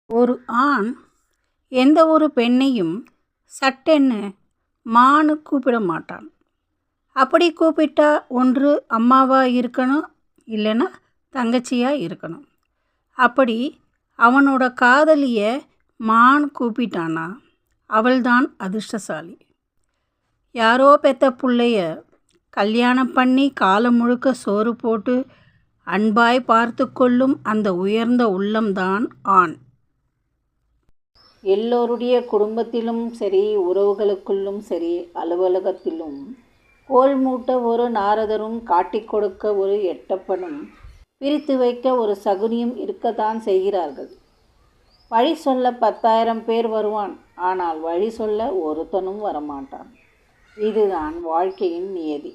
ஒரு ஆண் எந்த ஒரு பெண்ணையும் சட்டென்னு மான்னு கூப்பிட மாட்டான். அப்படி கூப்பிட்டா ஒன்று அம்மாவாக இருக்கணும், இல்லைன்னா தங்கச்சியாக இருக்கணும். அப்படி அவனோட காதலியை மான்னு கூப்பிட்டானா அவள்தான் அதிர்ஷ்டசாலி. யாரோ பெத்த பிள்ளைய கல்யாணம் பண்ணி காலம் முழுக்க சோறு போட்டு அன்பாய் பார்த்து கொள்ளும் அந்த உயர்ந்த உள்ளம்தான் ஆண். எல்லோருடைய குடும்பத்திலும் சரி, உறவுகளுக்குள்ளும் சரி, அலுவலகத்திலும் கோல் மூட்ட ஒரு நாரதரும், காட்டிக் கொடுக்க ஒரு எட்டப்பனும், பிரித்து வைக்க ஒரு சகுனியும் இருக்கத்தான் செய்கிறார்கள். வழி சொல்ல 10,000 பேர் வருவான், ஆனால் வழி சொல்ல ஒருத்தனும் வரமாட்டான். இதுதான் வாழ்க்கையின் நியதி.